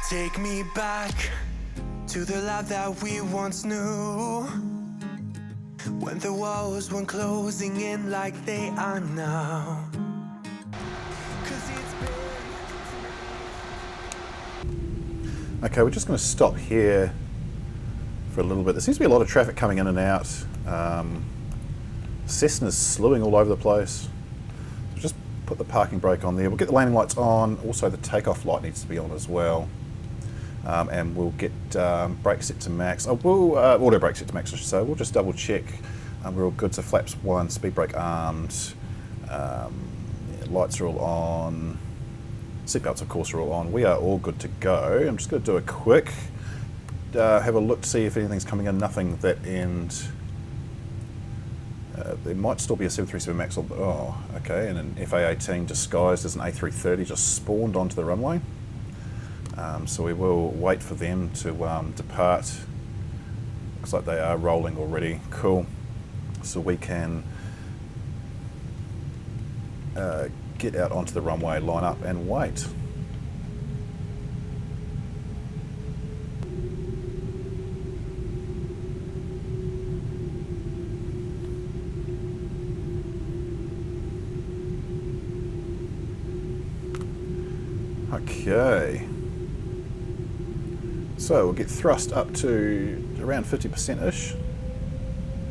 Take me back to the life that we once knew, when the walls weren't closing in like they are now. 'Cause it's been... Okay, we're just going to stop here for a little bit. There seems to be a lot of traffic coming in and out. Cessna's slewing all over the place. Just put the parking brake on there. We'll get the landing lights on. Also, the takeoff light needs to be on as well. And we'll get brake set to max. Auto brake set to max, I should say. We'll just double check. We're all good. So flaps 1, speed brake armed. Yeah, lights are all on. Seatbelts, of course, are all on. We are all good to go. I'm just going to do a quick have a look to see if anything's coming in. Nothing that end. There might still be a 737 MAX. Oh, okay, and an FA-18 disguised as an A330 just spawned onto the runway. So we will wait for them to depart. Looks like they are rolling already. Cool. So we can get out onto the runway, line up and wait. Okay. So we'll get thrust up to around 50%-ish.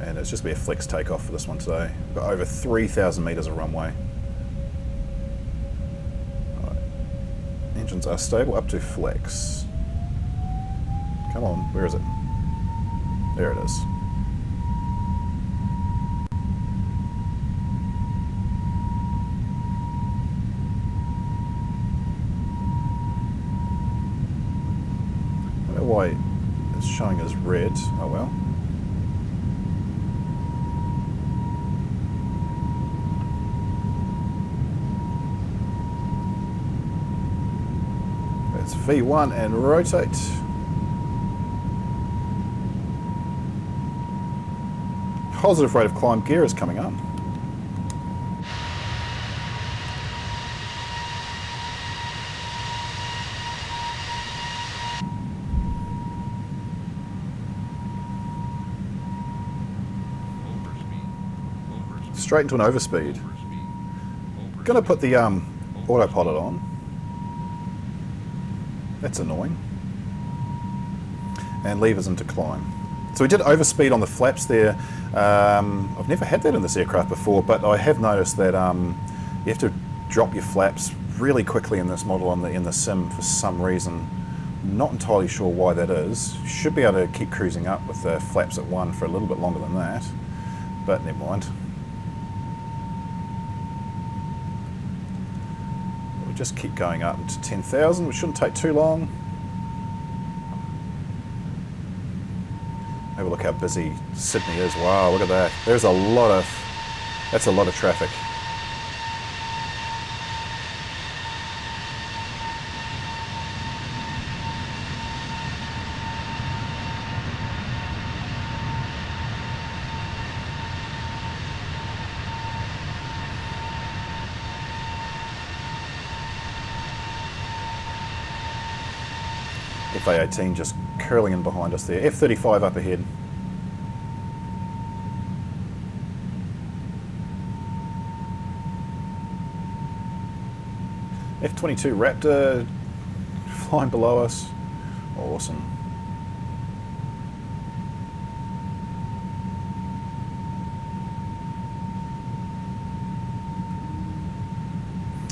And it's just be a flex takeoff for this one today. Got over 3,000 meters of runway. Right. Engines are stable up to flex. Come on, where is it? There it is. I don't know why it's showing as red. Oh well. It's V1 and rotate. Positive rate of climb gear is coming up. Straight into an overspeed. Gonna put the autopilot on. That's annoying. And levers into climb. So we did overspeed on the flaps there. I've never had that in this aircraft before, but I have noticed that you have to drop your flaps really quickly in this model in the sim for some reason. Not entirely sure why that is. You should be able to keep cruising up with the flaps at 1 for a little bit longer than that, but never mind. We'll just keep going up to 10,000, which shouldn't take too long. Have a look how busy Sydney is. Wow, look at that. There's that's a lot of traffic. FA-18 just curling in behind us there. F-35 up ahead. F-22 Raptor flying below us. Awesome.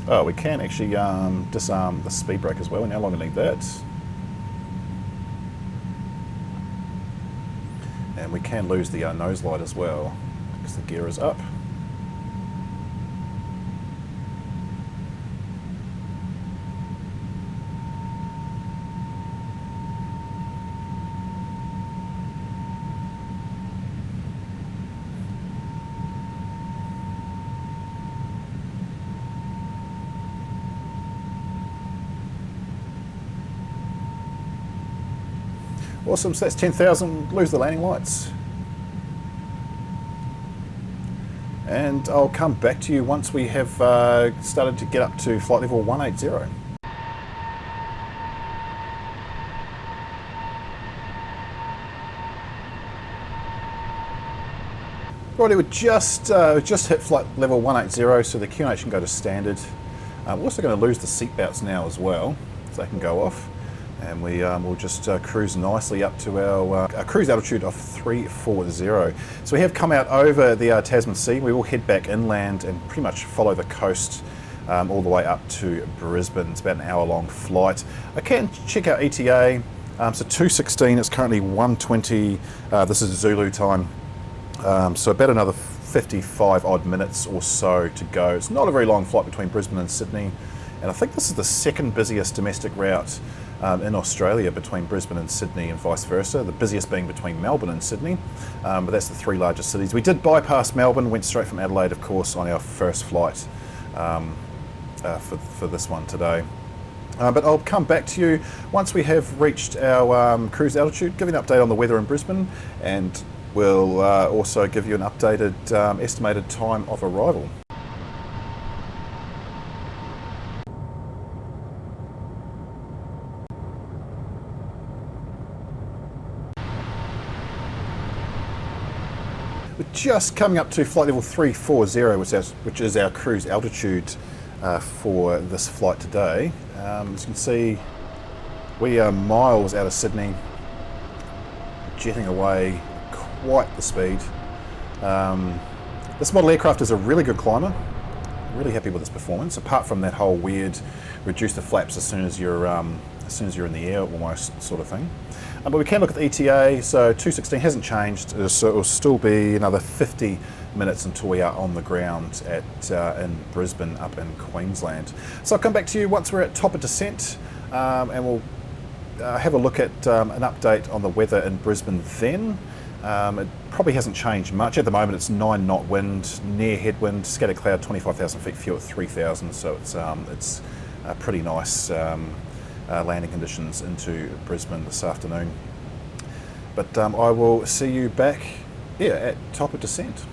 Oh, we can actually disarm the speed brake as well. We no longer need that. And we can lose the nose light as well, because the gear is up. Awesome, so that's 10,000, lose the landing lights. And I'll come back to you once we have started to get up to flight level 180. Right, we just hit flight level 180, so the QNH can go to standard. We're also going to lose the seat belts now as well, so they can go off. And we'll just cruise nicely up to our cruise altitude of 340. So we have come out over the Tasman Sea. We will head back inland and pretty much follow the coast all the way up to Brisbane. It's about an hour-long flight. I can check out ETA. So 2:16. It's currently 1:20. This is Zulu time. So about another 55 odd minutes or so to go. It's not a very long flight between Brisbane and Sydney, and I think this is the second busiest domestic route in Australia between Brisbane and Sydney and vice versa, the busiest being between Melbourne and Sydney, but that's the three largest cities. We did bypass Melbourne, went straight from Adelaide, of course, on our first flight for this one today. But I'll come back to you once we have reached our cruise altitude, give you an update on the weather in Brisbane, and we'll also give you an updated estimated time of arrival. We're just coming up to flight level 340, which is our cruise altitude for this flight today. As you can see, we are miles out of Sydney, jetting away quite the speed. This model aircraft is a really good climber. Really happy with its performance, apart from that whole weird reduce the flaps as soon as you're in the air almost sort of thing. But we can look at the ETA, so 2:16 hasn't changed, so it will still be another 50 minutes until we are on the ground in Brisbane up in Queensland. So I'll come back to you once we're at top of descent, and we'll have a look at an update on the weather in Brisbane then. It probably hasn't changed much. At the moment it's 9 knot wind, near headwind, scattered cloud, 25,000 feet, fuel at 3,000, so it's pretty nice landing conditions into Brisbane this afternoon. But I will see you back here at top of descent.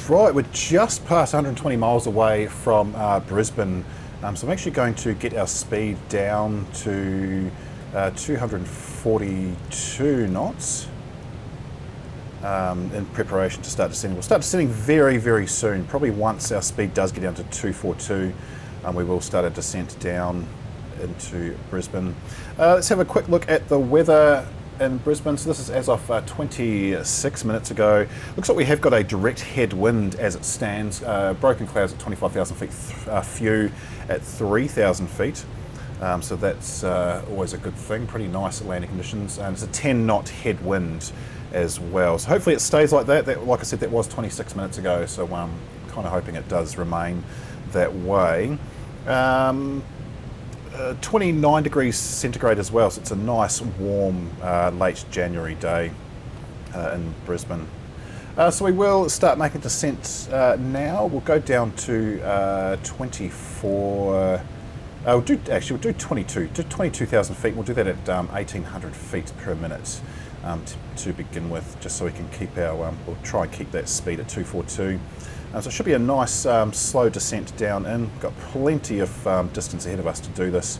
Right, we're just past 120 miles away from Brisbane, so I'm actually going to get our speed down to 242 knots in preparation to start descending. We'll start descending very, very soon. Probably once our speed does get down to 242, we will start a descent down into Brisbane. Let's have a quick look at the weather in Brisbane. So this is as of 26 minutes ago. Looks like we have got a direct headwind as it stands. Broken clouds at 25,000 feet, few at 3,000 feet. So that's always a good thing. Pretty nice landing conditions. And it's a 10 knot headwind as well. So hopefully it stays like that. Like I said, that was 26 minutes ago. So I'm kind of hoping it does remain that way. 29 degrees centigrade as well, so it's a nice warm late January day in Brisbane. So we will start making descent now. We'll go down to 24, we'll do 22,000 feet. We'll do that at 1,800 feet per minute to begin with, just so we can keep we'll try and keep that speed at 242. So it should be a nice slow descent down in. Got plenty of distance ahead of us to do this.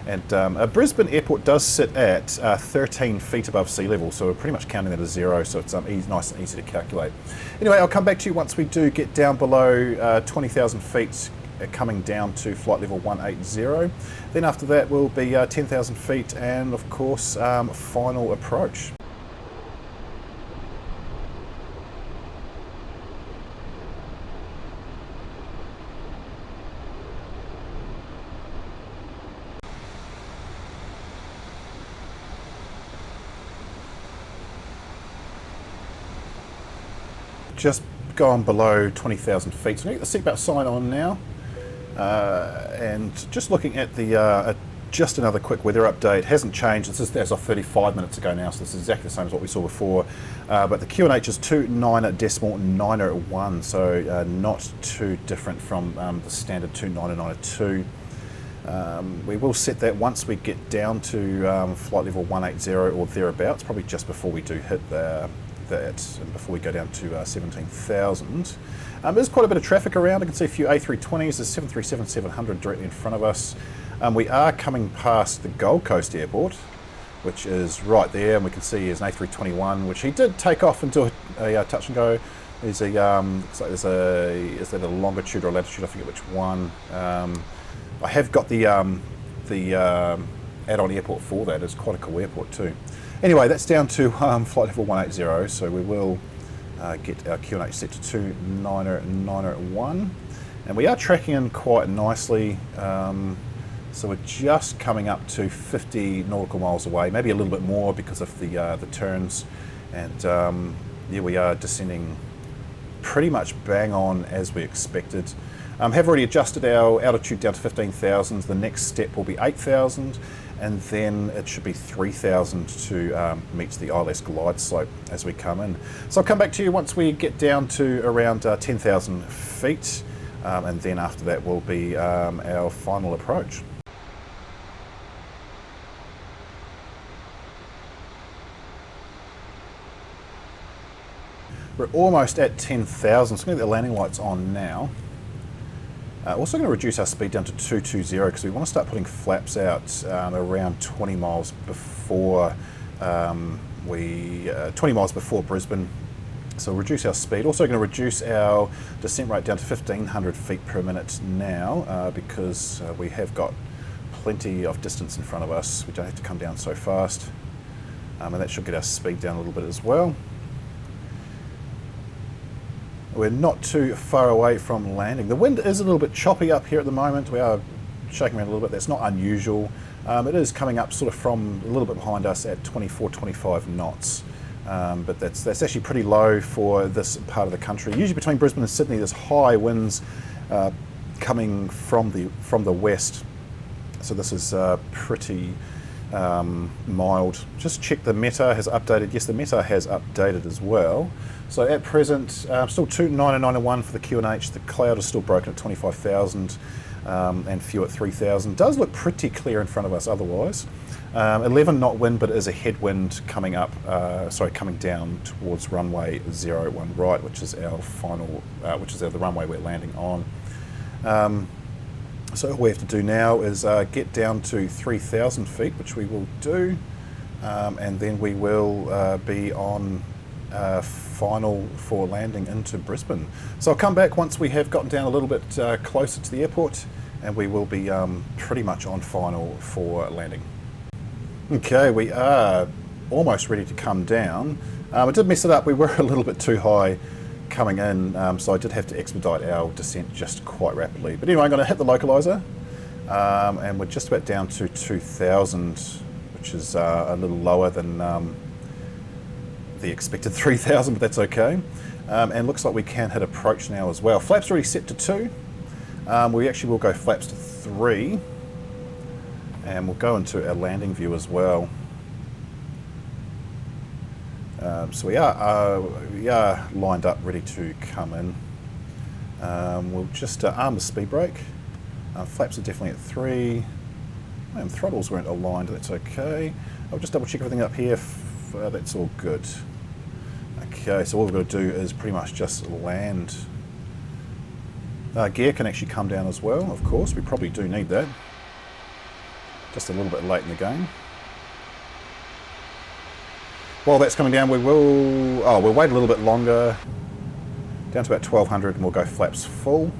And Brisbane Airport does sit at 13 feet above sea level, so we're pretty much counting that as zero, so it's nice and easy to calculate. Anyway, I'll come back to you once we do get down below 20,000 feet, coming down to flight level 180. Then after that will be 10,000 feet and of course final approach. just gone below 20,000 feet. So I'm going to get the seatbelt sign on now. And just looking at the just another quick weather update. Hasn't changed. This is as of 35 minutes ago now, so this is exactly the same as what we saw before. But the QNH is 29.901, so not too different from the standard 29.902. We will set that once we get down to flight level 180 or thereabouts, probably just before we do hit that, and before we go down to 17,000. There's quite a bit of traffic around. I can see a few A320s. There's 737-10 directly in front of us. We are coming past the Gold Coast Airport, which is right there, and we can see there's an A321, which he did take off and do a touch and go. There's a looks like is that a longitude or a latitude? I forget which one. I have got the add-on airport for that. It's quite a cool airport too. Anyway, that's down to flight level 180, so we will get our QNH set to 29.901, and we are tracking in quite nicely. So we're just coming up to 50 nautical miles away, maybe a little bit more because of the turns, and yeah, we are descending pretty much bang on as we expected. Have already adjusted our altitude down to 15,000. The next step will be 8,000, and then it should be 3,000 to meet the ILS glide slope as we come in. So I'll come back to you once we get down to around 10,000 feet, and then after that will be our final approach. We're almost at 10,000, so I'm going to get the landing lights on now. Also going to reduce our speed down to 220 because we want to start putting flaps out around 20 miles before 20 miles before Brisbane. So we'll reduce our speed. Also going to reduce our descent rate down to 1,500 feet per minute now because we have got plenty of distance in front of us. We don't have to come down so fast, and that should get our speed down a little bit as well. We're not too far away from landing. The wind is a little bit choppy up here at the moment. We are shaking around a little bit. That's not unusual. It is coming up sort of from a little bit behind us at 24, 25 knots. But that's actually pretty low for this part of the country. Usually between Brisbane and Sydney, there's high winds coming from the west. So this is pretty mild. Just check the Metar has updated. Yes, the Metar has updated as well. So at present, still 29.901 for the QNH. The cloud is still broken at 25,000 and few at 3,000. Does look pretty clear in front of us otherwise. 11 knot wind, but it is a headwind coming up, coming down towards runway 01 right, which is our final, the runway we're landing on. So all we have to do now is get down to 3,000 feet, which we will do, and then we will be on final for landing into Brisbane. So I'll come back once we have gotten down a little bit closer to the airport, and we will be pretty much on final for landing. Okay, we are almost ready to come down. I did mess it up. We were a little bit too high coming in, so I did have to expedite our descent just quite rapidly. But anyway, I'm going to hit the localizer, and we're just about down to 2,000, which is a little lower than the expected 3,000, but that's okay. And looks like we can hit approach now as well. Flaps already set to 2. We actually will go flaps to 3, and we'll go into our landing view as well. So we are lined up, ready to come in. We'll just arm the speed brake. Flaps are definitely at 3. And throttles weren't aligned, that's okay. I'll just double check everything up here. That's all good. Okay, so all we've got to do is pretty much just land. Gear can actually come down as well, of course. We probably do need that. Just a little bit late in the game. While that's coming down, we'll wait a little bit longer, down to about 1,200, and we'll go flaps full.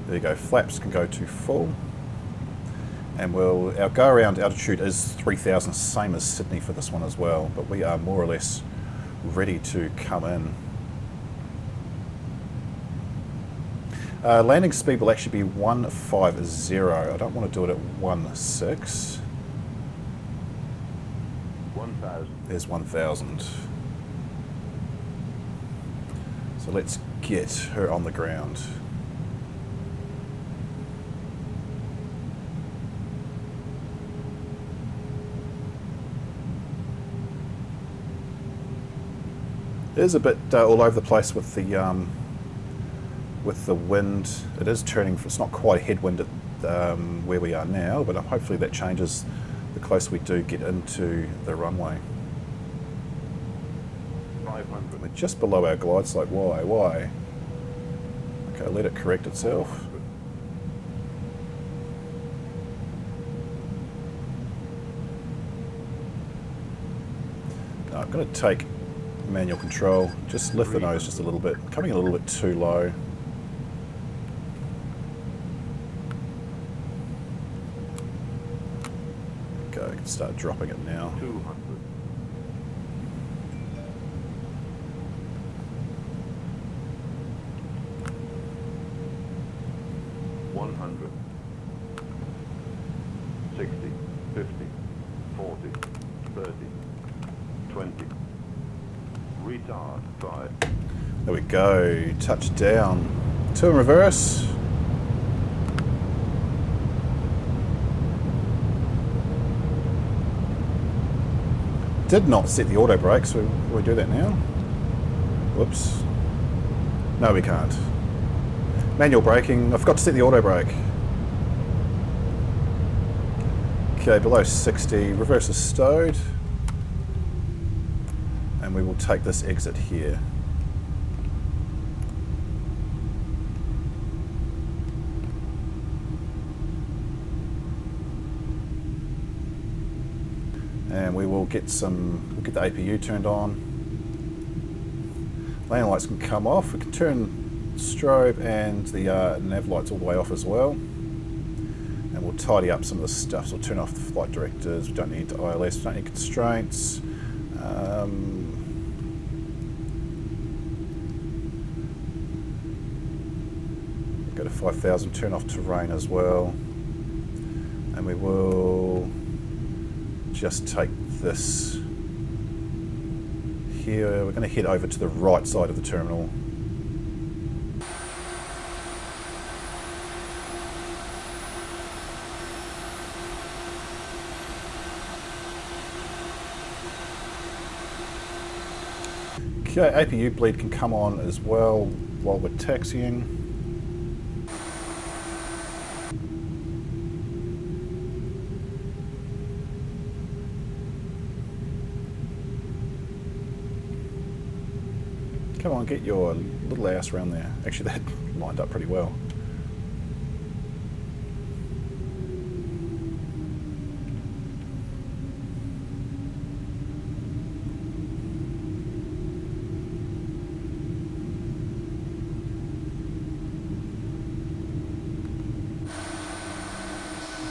There you go, flaps can go to full. And our go around altitude is 3,000, same as Sydney for this one as well, but we are more or less ready to come in. Landing speed will actually be 150. I don't want to do it at 16. 1,000. There's 1,000. So let's get her on the ground. It is a bit all over the place with the wind. It is turning. It's not quite a headwind at where we are now, but hopefully that changes the closer we do get into the runway. 500. We're just below our glide slope. Why? Okay, let it correct itself. Now I'm going to take manual control, just lift the nose just a little bit, coming a little bit too low. Okay, I can start dropping it now. 200. 100. 60, 50, 40, 30, 20. Retard 5. There we go, touchdown. 2 in reverse. Did not set the auto brake, so will we do that now? Whoops. No, we can't. Manual braking. I forgot to set the auto brake. Okay, below 60. Reverse is stowed. And we will take this exit here. And we will get we'll get the APU turned on. Lane lights can come off. We can turn strobe and the nav lights all the way off as well. And we'll tidy up some of the stuff. So we'll turn off the flight directors. We don't need ILS, we don't need constraints. Go to 5,000, turn off terrain as well. And we will just take this here. We're going to head over to the right side of the terminal. Okay, APU bleed can come on as well while we're taxiing. Come on, get your little ass around there. Actually, that lined up pretty well.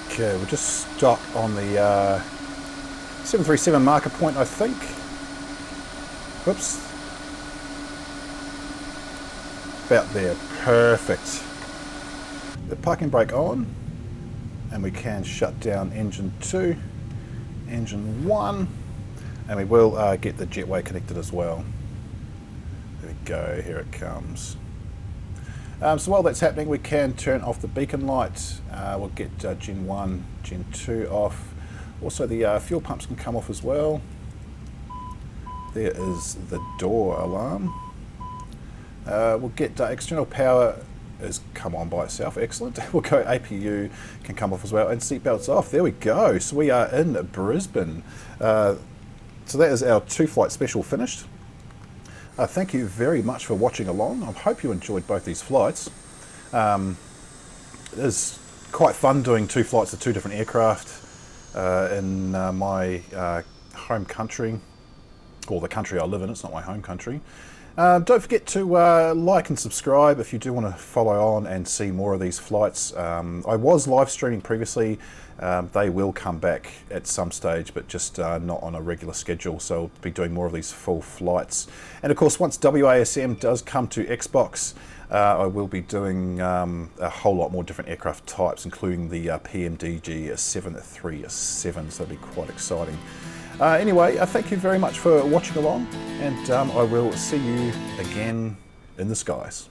Okay, we'll just stop on the 737 marker point, I think. Whoops. About there, perfect. The parking brake on, and we can shut down engine 2, engine 1, and we will get the jetway connected as well. There we go, here it comes. So while that's happening, we can turn off the beacon light. We'll get Gen 1, Gen 2 off. Also the fuel pumps can come off as well. There is the door alarm. We'll get external power has come on by itself, excellent. We'll go APU can come off as well, and seatbelts off. There we go, so we are in Brisbane. So that is our 2-flight special finished. Thank you very much for watching along. I hope you enjoyed both these flights. It is quite fun doing 2 flights of 2 different aircraft in my home country, or the country I live in. It's not my home country. Don't forget to like and subscribe if you do want to follow on and see more of these flights. I was live streaming previously. They will come back at some stage, but just not on a regular schedule, so I'll be doing more of these full flights. And of course, once WASM does come to Xbox, I will be doing a whole lot more different aircraft types, including the PMDG 737, so that'll be quite exciting. Anyway, thank you very much for watching along, and I will see you again in the skies.